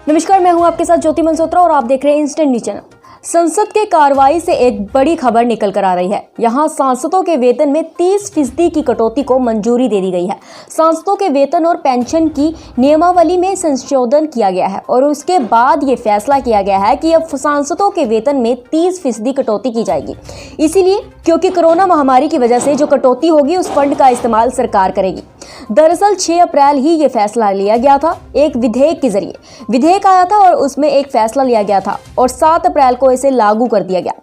नमस्कार, मैं हूं आपके साथ ज्योति मनसोत्रा और आप देख रहे हैं इंस्टेंट न्यूज चैनल। संसद के कार्रवाई से एक बड़ी खबर निकल कर आ रही है। यहां सांसदों के वेतन में 30% की कटौती को मंजूरी दे दी गई है। सांसदों के वेतन और पेंशन की नियमावली में संशोधन किया गया है और उसके बाद ये फैसला किया गया है कि अब सांसदों के वेतन में 30% कटौती की जाएगी। इसीलिए क्योंकि कोरोना महामारी की वजह से जो कटौती होगी उस फंड का इस्तेमाल सरकार करेगी। दरअसल 6 अप्रैल ही ये फैसला लिया गया था। एक विधेयक के जरिए विधेयक आया था और उसमें एक फैसला लिया गया था और 7 अप्रैल को इसे लागू कर दिया गया।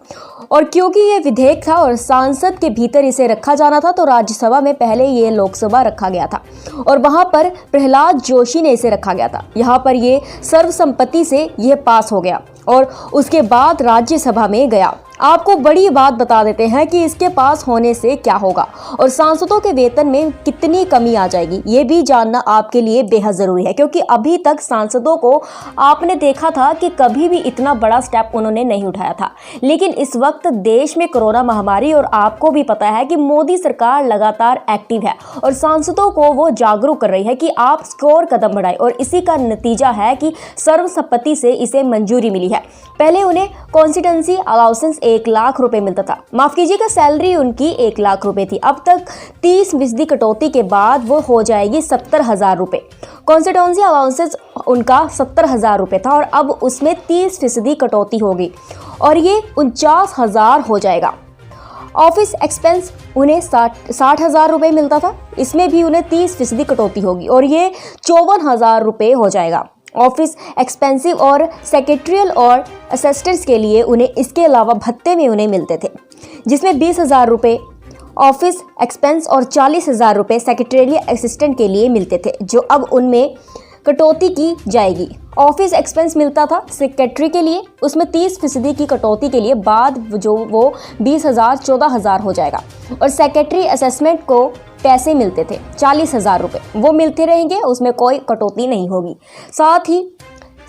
और क्योंकि ये विधेयक था और सांसद के भीतर इसे रखा जाना था तो राज्यसभा में पहले ये लोकसभा रखा गया था और वहां पर प्रहलाद जोशी ने इसे रखा गया था। यहाँ पर ये सर्वसम्मति से ये पास हो गया और उसके बाद राज्यसभा में गया। आपको बड़ी बात बता देते हैं कि इसके पास होने से क्या होगा और सांसदों के वेतन में कितनी कमी आ जाएगी, ये भी जानना आपके लिए बेहद ज़रूरी है। क्योंकि अभी तक सांसदों को आपने देखा था कि कभी भी इतना बड़ा स्टेप उन्होंने नहीं उठाया था, लेकिन इस वक्त देश में कोरोना महामारी और आपको भी पता है कि मोदी सरकार लगातार एक्टिव है और सांसदों को वो जागरूक कर रही है कि आप और कदम बढ़ाएं और इसी का नतीजा है कि सर्वसम्मति से इसे मंजूरी मिली है। पहले उन्हें कॉन्स्टिट्यूंसी अलाउंसेंस 1 लाख रुपए मिलता था, माफ कीजिएगा सैलरी उनकी 1 लाख रुपए थी। अब तक 30% कटौती के बाद वो हो जाएगी 70,000 रुपए। कॉन्स्टिट्यूंसी अलाउंसेस उनका 70,000 रुपए था और अब उसमें 30% कटौती होगी और ये 49,000 हो जाएगा। ऑफिस एक्सपेंस उन्हें 60,000 रुपए मिलता था, इसमें भी उन्हें 30% कटौती होगी और ये 54,000 रुपए हो जाएगा। ऑफिस एक्सपेंसिव और सेक्रेटरियल और असिस्टेंट्स के लिए उन्हें इसके अलावा भत्ते में उन्हें मिलते थे, जिसमें 20,000 रुपये ऑफिस एक्सपेंस और 40,000 रुपये सेक्रेटरियल असिस्टेंट के लिए मिलते थे, जो अब उनमें कटौती की जाएगी। ऑफिस एक्सपेंस मिलता था सेक्रेटरी के लिए, उसमें 30% की कटौती के लिए बाद जो वो 20,000 14,000 हो जाएगा और सेक्रेटरी असेसमेंट को पैसे मिलते थे 40,000 रुपये, वो मिलते रहेंगे, उसमें कोई कटौती नहीं होगी। साथ ही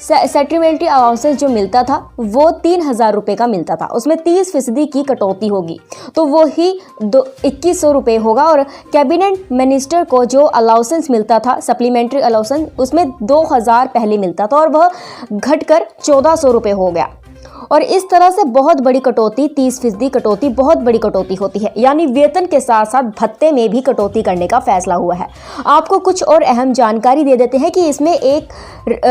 सप्लीमेंट्री अलाउंसेस जो मिलता था वो 3,000 रुपये का मिलता था, उसमें 30% की कटौती होगी तो वो ही 2,100 रुपये होगा। और कैबिनेट मिनिस्टर को जो अलाउंसेस मिलता था सप्लीमेंट्री अलाउंसेस, उसमें 2,000 पहले मिलता था और वह घटकर 1,400 रुपये हो गया। और इस तरह से बहुत बड़ी कटौती, 30% कटौती बहुत बड़ी कटौती होती है, यानी वेतन के साथ साथ भत्ते में भी कटौती करने का फैसला हुआ है। आपको कुछ और अहम जानकारी दे देते हैं कि इसमें एक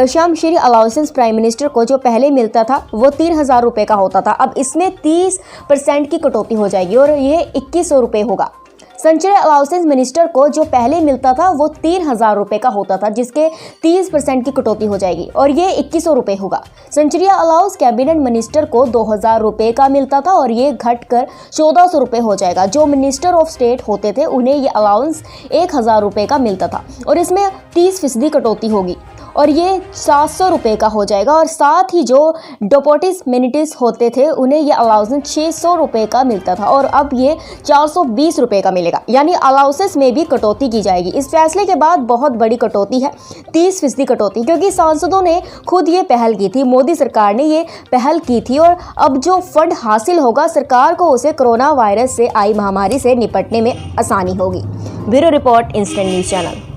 श्रमश्री अलाउंसेस प्राइम मिनिस्टर को जो पहले मिलता था वो 3,000 रुपये का होता था, अब इसमें 30% की कटौती हो जाएगी और ये 2,100 रुपये होगा। संचय अलाउंसेस मिनिस्टर को जो पहले मिलता था वो 3,000 रुपये का होता था, जिसके 30% की कटौती हो जाएगी और ये 2,100 रुपये होगा। संचय अलाउंस कैबिनेट मिनिस्टर को 2,000 रुपये का मिलता था और ये घटकर 1,400 रुपये हो जाएगा। जो मिनिस्टर ऑफ स्टेट होते थे उन्हें ये अलाउंस 1,000 रुपये का मिलता था और इसमें 30% कटौती होगी और ये 700 रुपये का हो जाएगा। और साथ ही जो डेप्यूटी मिनिस्टर्स होते थे उन्हें ये अलाउंस 600 रुपये का मिलता था और अब ये 420 रुपये का मिलेगा, यानी अलाउंसेस में भी कटौती की जाएगी। इस फैसले के बाद बहुत बड़ी कटौती है, 30% कटौती, क्योंकि सांसदों ने खुद ये पहल की थी, मोदी सरकार ने ये पहल की थी और अब जो फंड हासिल होगा सरकार को उसे कोरोना वायरस से आई महामारी से निपटने में आसानी होगी। Bureau report, instant news channel.